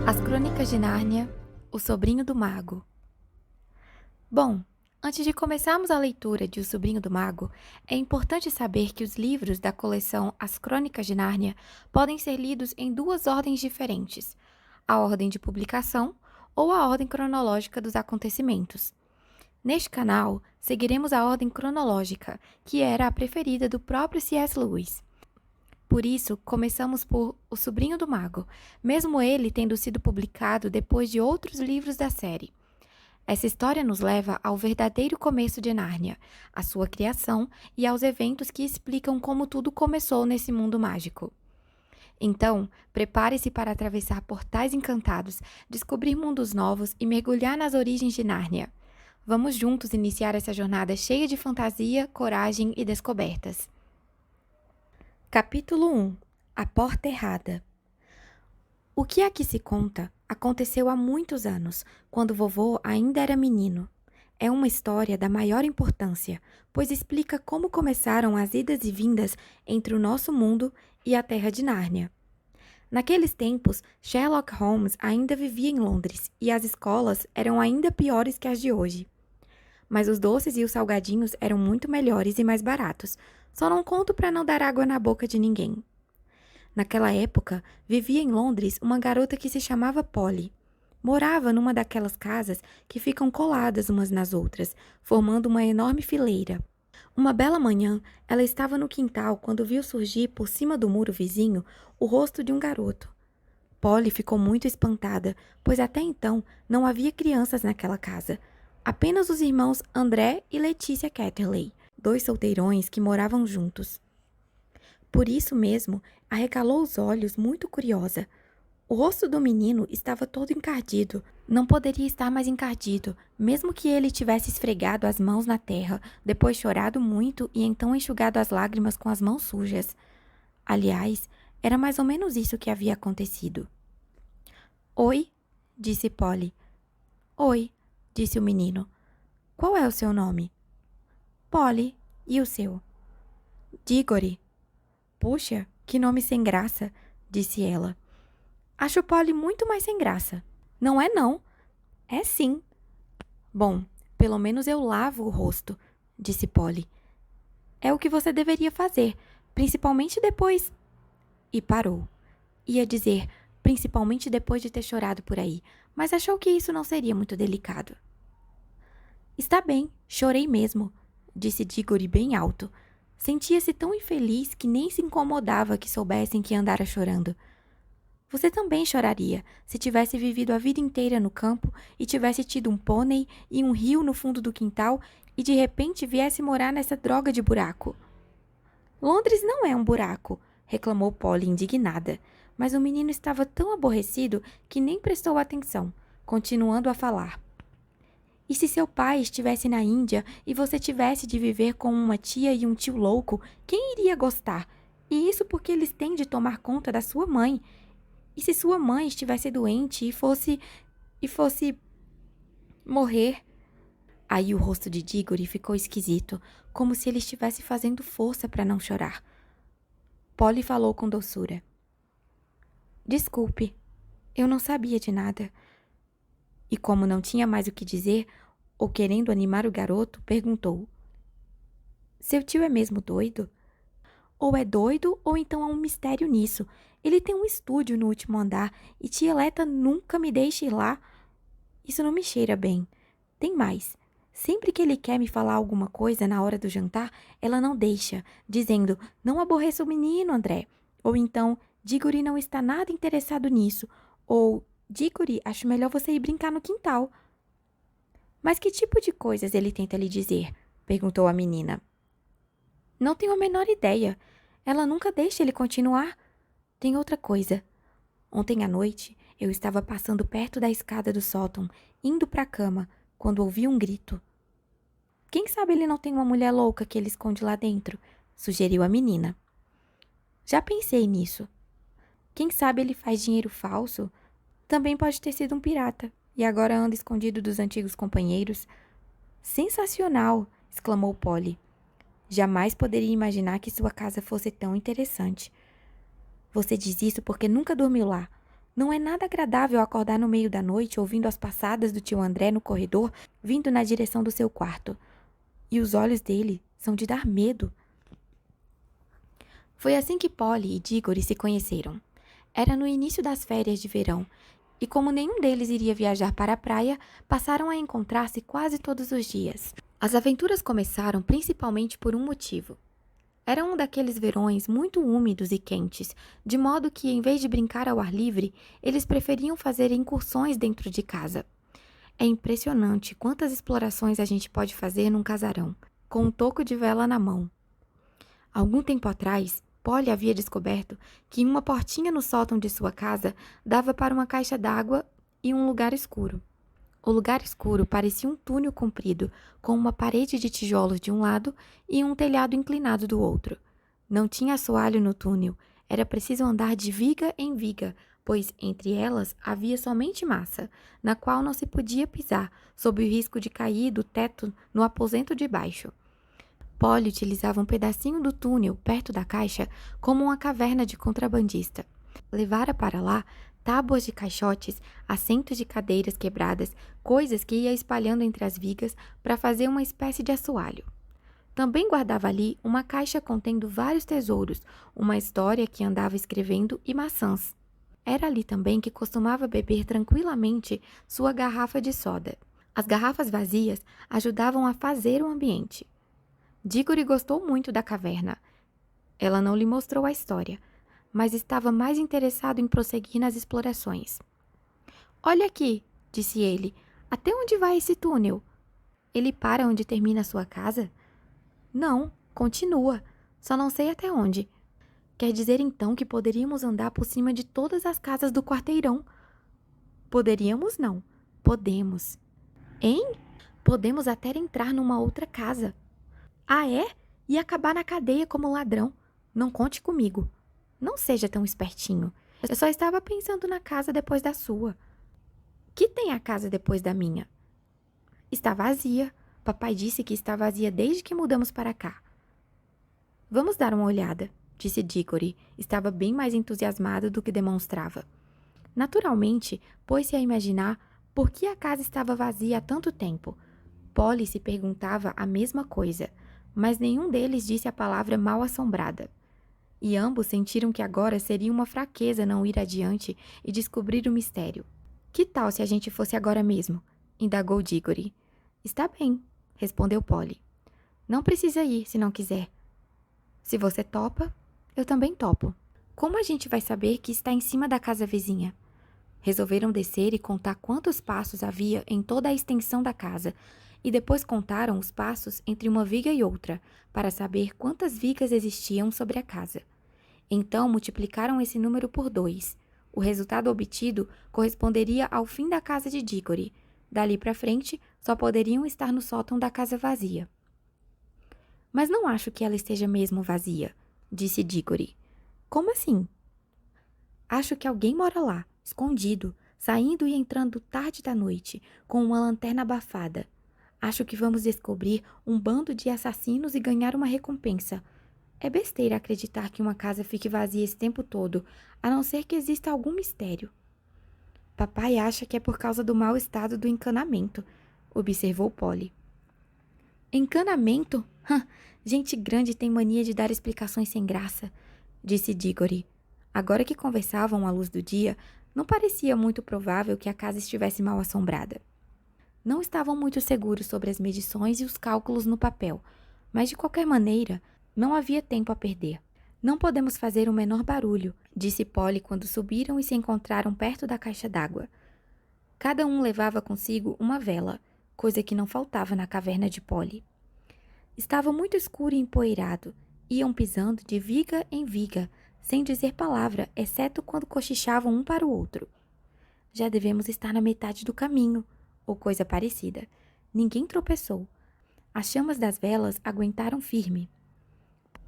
As Crônicas de Nárnia, O Sobrinho do Mago. Bom, antes de começarmos a leitura de O Sobrinho do Mago, é importante saber que os livros da coleção As Crônicas de Nárnia podem ser lidos em duas ordens diferentes: a ordem de publicação ou a ordem cronológica dos acontecimentos. Neste canal, seguiremos a ordem cronológica, que era a preferida do próprio C.S. Lewis. Por isso, começamos por O Sobrinho do Mago, mesmo ele tendo sido publicado depois de outros livros da série. Essa história nos leva ao verdadeiro começo de Nárnia, à sua criação e aos eventos que explicam como tudo começou nesse mundo mágico. Então, prepare-se para atravessar portais encantados, descobrir mundos novos e mergulhar nas origens de Nárnia. Vamos juntos iniciar essa jornada cheia de fantasia, coragem e descobertas. Capítulo 1 A Porta Errada. O que aqui se conta aconteceu há muitos anos, quando vovô ainda era menino. É uma história da maior importância, pois explica como começaram as idas e vindas entre o nosso mundo e a Terra de Nárnia. Naqueles tempos, Sherlock Holmes ainda vivia em Londres e as escolas eram ainda piores que as de hoje. Mas os doces e os salgadinhos eram muito melhores e mais baratos. Só não conto para não dar água na boca de ninguém. Naquela época, vivia em Londres uma garota que se chamava Polly. Morava numa daquelas casas que ficam coladas umas nas outras, formando uma enorme fileira. Uma bela manhã, ela estava no quintal quando viu surgir por cima do muro vizinho o rosto de um garoto. Polly ficou muito espantada, pois até então não havia crianças naquela casa. Apenas os irmãos André e Letícia Catterley, dois solteirões que moravam juntos. Por isso mesmo, arregalou os olhos, muito curiosa. O rosto do menino estava todo encardido. Não poderia estar mais encardido, mesmo que ele tivesse esfregado as mãos na terra, depois chorado muito e então enxugado as lágrimas com as mãos sujas. Aliás, era mais ou menos isso que havia acontecido. Oi, disse Polly. Oi, disse o menino. Qual é o seu nome? Polly. E o seu? Diggory. Puxa, que nome sem graça, disse ela. Acho Polly muito mais sem graça. Não é não. É sim. Bom, pelo menos eu lavo o rosto, disse Polly. É o que você deveria fazer, principalmente depois... E parou. Ia dizer, principalmente depois de ter chorado por aí, mas achou que isso não seria muito delicado. Está bem, chorei mesmo, disse Diggory bem alto. Sentia-se tão infeliz que nem se incomodava que soubessem que andara chorando. Você também choraria se tivesse vivido a vida inteira no campo e tivesse tido um pônei e um rio no fundo do quintal e de repente viesse morar nessa droga de buraco. Londres não é um buraco, reclamou Polly indignada, mas o menino estava tão aborrecido que nem prestou atenção, continuando a falar. E se seu pai estivesse na Índia e você tivesse de viver com uma tia e um tio louco, quem iria gostar? E isso porque eles têm de tomar conta da sua mãe. E se sua mãe estivesse doente e fosse morrer? Aí o rosto de Diggory ficou esquisito, como se ele estivesse fazendo força para não chorar. Polly falou com doçura. Desculpe, eu não sabia de nada. E como não tinha mais o que dizer, ou querendo animar o garoto, perguntou. Seu tio é mesmo doido? Ou é doido, ou então há um mistério nisso. Ele tem um estúdio no último andar e tia Leta nunca me deixa ir lá. Isso não me cheira bem. Tem mais. Sempre que ele quer me falar alguma coisa na hora do jantar, ela não deixa, dizendo, não aborreça o menino, André. Ou então, Diggory não está nada interessado nisso. Ou, Diggory, acho melhor você ir brincar no quintal. Mas que tipo de coisas ele tenta lhe dizer? Perguntou a menina. Não tenho a menor ideia. Ela nunca deixa ele continuar. Tem outra coisa. Ontem à noite, eu estava passando perto da escada do sótão, indo para a cama, quando ouvi um grito. Quem sabe ele não tem uma mulher louca que ele esconde lá dentro? Sugeriu a menina. Já pensei nisso. Quem sabe ele faz dinheiro falso? Também pode ter sido um pirata, e agora anda escondido dos antigos companheiros. Sensacional! Exclamou Polly. Jamais poderia imaginar que sua casa fosse tão interessante. Você diz isso porque nunca dormiu lá. Não é nada agradável acordar no meio da noite ouvindo as passadas do tio André no corredor, vindo na direção do seu quarto. E os olhos dele são de dar medo. Foi assim que Polly e Diggory se conheceram. Era no início das férias de verão, e como nenhum deles iria viajar para a praia, passaram a encontrar-se quase todos os dias. As aventuras começaram principalmente por um motivo. Era um daqueles verões muito úmidos e quentes, de modo que, em vez de brincar ao ar livre, eles preferiam fazer incursões dentro de casa. É impressionante quantas explorações a gente pode fazer num casarão, com um toco de vela na mão. Algum tempo atrás, Polly havia descoberto que uma portinha no sótão de sua casa dava para uma caixa d'água e um lugar escuro. O lugar escuro parecia um túnel comprido, com uma parede de tijolos de um lado e um telhado inclinado do outro. Não tinha assoalho no túnel, era preciso andar de viga em viga, pois entre elas havia somente massa, na qual não se podia pisar, sob o risco de cair do teto no aposento de baixo. Polly utilizava um pedacinho do túnel, perto da caixa, como uma caverna de contrabandista. Levara para lá tábuas de caixotes, assentos de cadeiras quebradas, coisas que ia espalhando entre as vigas para fazer uma espécie de assoalho. Também guardava ali uma caixa contendo vários tesouros, uma história que andava escrevendo e maçãs. Era ali também que costumava beber tranquilamente sua garrafa de soda. As garrafas vazias ajudavam a fazer o ambiente. Diggory gostou muito da caverna. Ela não lhe mostrou a história, mas estava mais interessado em prosseguir nas explorações. Olha aqui, disse ele. Até onde vai esse túnel? Ele para onde termina a sua casa? Não, continua. Só não sei até onde. Quer dizer então que poderíamos andar por cima de todas as casas do quarteirão? Poderíamos não. Podemos. Hein? Podemos até entrar numa outra casa. Ah, é? E acabar na cadeia como ladrão. Não conte comigo. Não seja tão espertinho. Eu só estava pensando na casa depois da sua. Que tem a casa depois da minha? Está vazia. Papai disse que está vazia desde que mudamos para cá. Vamos dar uma olhada, disse Diggory. Estava bem mais entusiasmado do que demonstrava. Naturalmente, pôs-se a imaginar por que a casa estava vazia há tanto tempo. Polly se perguntava a mesma coisa, mas nenhum deles disse a palavra mal-assombrada. E ambos sentiram que agora seria uma fraqueza não ir adiante e descobrir o mistério. Que tal se a gente fosse agora mesmo? Indagou Diggory. Está bem, respondeu Polly. Não precisa ir se não quiser. Se você topa, eu também topo. Como a gente vai saber que está em cima da casa vizinha? Resolveram descer e contar quantos passos havia em toda a extensão da casa, e depois contaram os passos entre uma viga e outra, para saber quantas vigas existiam sobre a casa. Então multiplicaram esse número por 2. O resultado obtido corresponderia ao fim da casa de Diggory. Dali para frente, só poderiam estar no sótão da casa vazia. Mas não acho que ela esteja mesmo vazia, disse Diggory. Como assim? Acho que alguém mora lá, escondido, saindo e entrando tarde da noite, com uma lanterna abafada. Acho que vamos descobrir um bando de assassinos e ganhar uma recompensa. É besteira acreditar que uma casa fique vazia esse tempo todo, a não ser que exista algum mistério. Papai acha que é por causa do mau estado do encanamento, observou Polly. Encanamento? Gente grande tem mania de dar explicações sem graça, disse Diggory. Agora que conversavam à luz do dia, não parecia muito provável que a casa estivesse mal assombrada. Não estavam muito seguros sobre as medições e os cálculos no papel, mas de qualquer maneira, não havia tempo a perder. Não podemos fazer o menor barulho, disse Polly quando subiram e se encontraram perto da caixa d'água. Cada um levava consigo uma vela, coisa que não faltava na caverna de Polly. Estava muito escuro e empoeirado. Iam pisando de viga em viga, sem dizer palavra, exceto quando cochichavam um para o outro. Já devemos estar na metade do caminho, ou coisa parecida. Ninguém tropeçou. As chamas das velas aguentaram firme.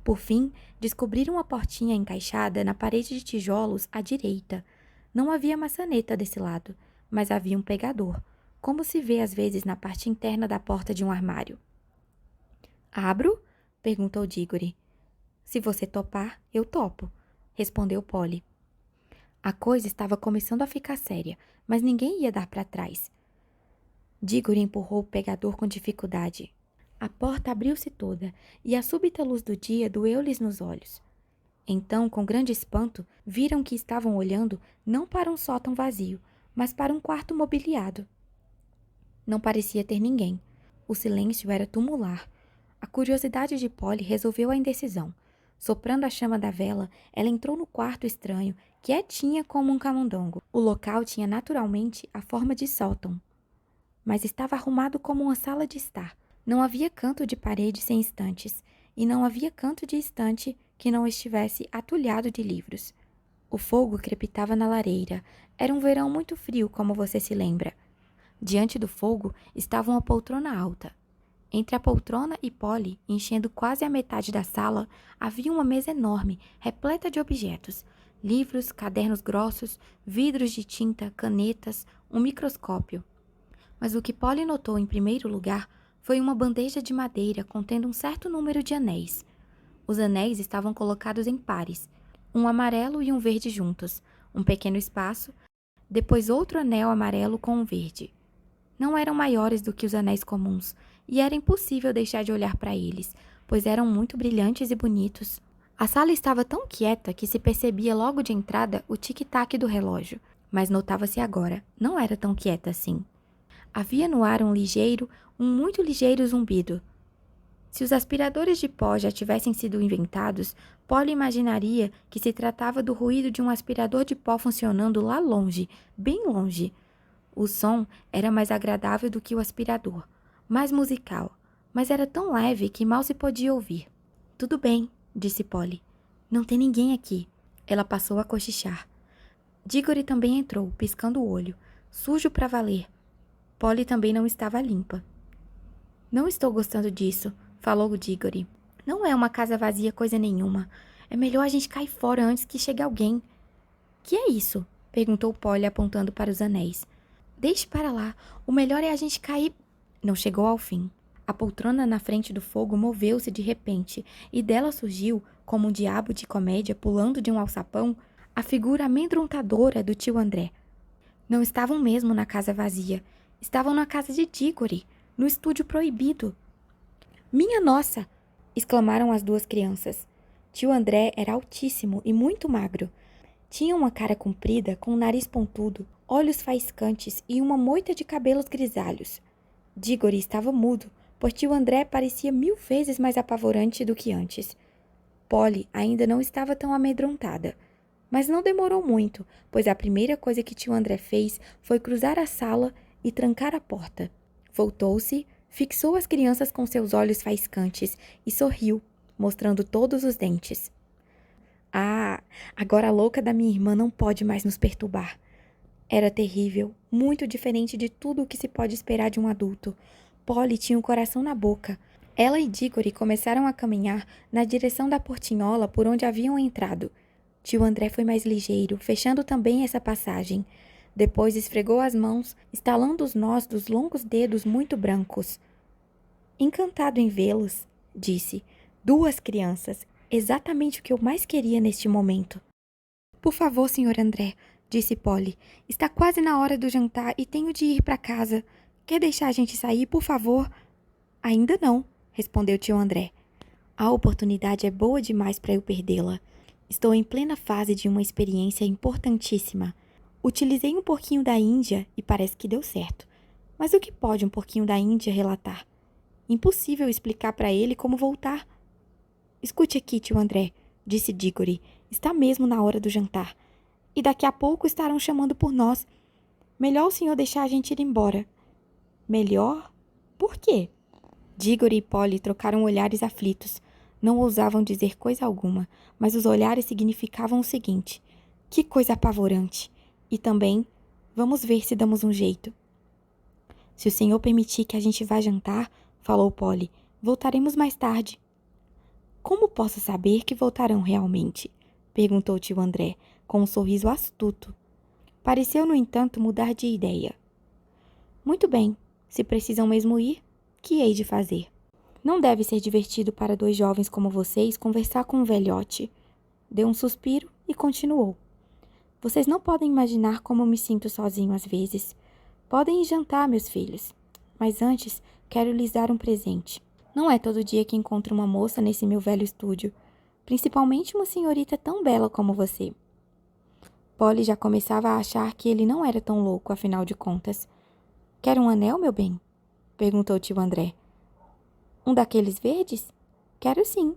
Por fim, descobriram a portinha encaixada na parede de tijolos à direita. Não havia maçaneta desse lado, mas havia um pegador, como se vê às vezes na parte interna da porta de um armário. Abro? Perguntou Diggory. Se você topar, eu topo, respondeu Polly. A coisa estava começando a ficar séria, mas ninguém ia dar para trás. Diggory empurrou o pegador com dificuldade. A porta abriu-se toda, e a súbita luz do dia doeu-lhes nos olhos. Então, com grande espanto, viram que estavam olhando não para um sótão vazio, mas para um quarto mobiliado. Não parecia ter ninguém. O silêncio era tumular. A curiosidade de Polly resolveu a indecisão. Soprando a chama da vela, ela entrou no quarto estranho, quietinha como um camundongo. O local tinha naturalmente a forma de sótão, mas estava arrumado como uma sala de estar. Não havia canto de parede sem estantes, e não havia canto de estante que não estivesse atulhado de livros. O fogo crepitava na lareira. Era um verão muito frio, como você se lembra. Diante do fogo estava uma poltrona alta. Entre a poltrona e Polly, enchendo quase a metade da sala, havia uma mesa enorme, repleta de objetos. Livros, cadernos grossos, vidros de tinta, canetas, um microscópio. Mas o que Polly notou em primeiro lugar foi uma bandeja de madeira contendo um certo número de anéis. Os anéis estavam colocados em pares, um amarelo e um verde juntos, um pequeno espaço, depois outro anel amarelo com um verde. Não eram maiores do que os anéis comuns, e era impossível deixar de olhar para eles, pois eram muito brilhantes e bonitos. A sala estava tão quieta que se percebia logo de entrada o tic-tac do relógio, mas notava-se agora, não era tão quieta assim. Havia no ar um muito ligeiro zumbido. Se os aspiradores de pó já tivessem sido inventados, Polly imaginaria que se tratava do ruído de um aspirador de pó funcionando lá longe, bem longe. O som era mais agradável do que o aspirador, mais musical, mas era tão leve que mal se podia ouvir. Tudo bem, disse Polly. Não tem ninguém aqui. Ela passou a cochichar. Diggory também entrou, piscando o olho, sujo para valer. Polly também não estava limpa. Não estou gostando disso, falou Diggory. Não é uma casa vazia coisa nenhuma. É melhor a gente cair fora antes que chegue alguém. Que é isso? Perguntou Polly apontando para os anéis. Deixe para lá. O melhor é a gente cair... Não chegou ao fim. A poltrona na frente do fogo moveu-se de repente, e dela surgiu, como um diabo de comédia pulando de um alçapão, a figura amedrontadora do tio André. Não estavam mesmo na casa vazia. Estavam na casa de Diggory, no estúdio proibido. Minha nossa! Exclamaram as duas crianças. Tio André era altíssimo e muito magro. Tinha uma cara comprida, com o nariz pontudo, olhos faiscantes e uma moita de cabelos grisalhos. Diggory estava mudo, pois tio André parecia 1000 vezes mais apavorante do que antes. Polly ainda não estava tão amedrontada, mas não demorou muito, pois a primeira coisa que tio André fez foi cruzar a sala e trancar a porta. Voltou-se, fixou as crianças com seus olhos faiscantes e sorriu, mostrando todos os dentes. Ah, agora a louca da minha irmã não pode mais nos perturbar. Era terrível, muito diferente de tudo o que se pode esperar de um adulto. Polly tinha o coração na boca. Ela e Diggory começaram a caminhar na direção da portinhola por onde haviam entrado. Tio André foi mais ligeiro, fechando também essa passagem. Depois esfregou as mãos, estalando os nós dos longos dedos muito brancos. Encantado em vê-los, disse. 2 crianças, exatamente o que eu mais queria neste momento. Por favor, Sr. André, disse Polly. Está quase na hora do jantar e tenho de ir para casa. Quer deixar a gente sair, por favor? Ainda não, respondeu tio André. A oportunidade é boa demais para eu perdê-la. Estou em plena fase de uma experiência importantíssima. Utilizei um porquinho da Índia e parece que deu certo. Mas o que pode um porquinho da Índia relatar? Impossível explicar para ele como voltar. Escute aqui, tio André, disse Diggory. Está mesmo na hora do jantar. E daqui a pouco estarão chamando por nós. Melhor o senhor deixar a gente ir embora. Melhor? Por quê? Diggory e Polly trocaram olhares aflitos. Não ousavam dizer coisa alguma, mas os olhares significavam o seguinte: que coisa apavorante! E também, vamos ver se damos um jeito. Se o senhor permitir que a gente vá jantar, falou Polly, voltaremos mais tarde. Como posso saber que voltarão realmente? Perguntou tio André, com um sorriso astuto. Pareceu, no entanto, mudar de ideia. Muito bem, se precisam mesmo ir, que hei de fazer? Não deve ser divertido para 2 jovens como vocês conversar com um velhote. Deu um suspiro e continuou. Vocês não podem imaginar como eu me sinto sozinho às vezes. Podem ir jantar, meus filhos. Mas antes, quero lhes dar um presente. Não é todo dia que encontro uma moça nesse meu velho estúdio, principalmente uma senhorita tão bela como você. Polly já começava a achar que ele não era tão louco, afinal de contas. Quer um anel, meu bem? Perguntou tio André. Um daqueles verdes? Quero sim.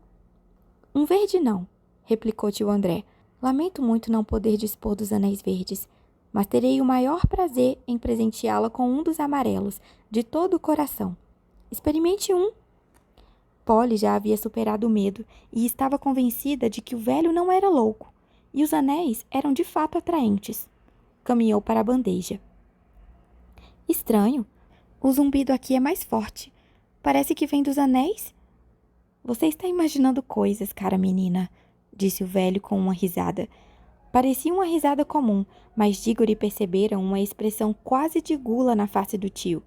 Um verde não, replicou tio André. Lamento muito não poder dispor dos anéis verdes, mas terei o maior prazer em presenteá-la com um dos amarelos, de todo o coração. Experimente um. Polly já havia superado o medo e estava convencida de que o velho não era louco, e os anéis eram de fato atraentes. Caminhou para a bandeja. Estranho. O zumbido aqui é mais forte. Parece que vem dos anéis. Você está imaginando coisas, cara menina, disse o velho com uma risada. Parecia uma risada comum, mas Diggory perceberam uma expressão quase de gula na face do tio.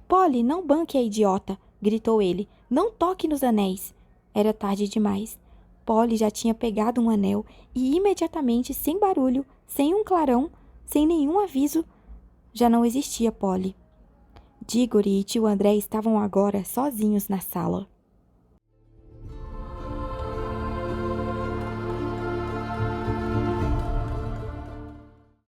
Polly, não banque a idiota, gritou ele. Não toque nos anéis. Era tarde demais. Polly já tinha pegado um anel e imediatamente, sem barulho, sem um clarão, sem nenhum aviso, já não existia Polly. Diggory e tio André estavam agora sozinhos na sala.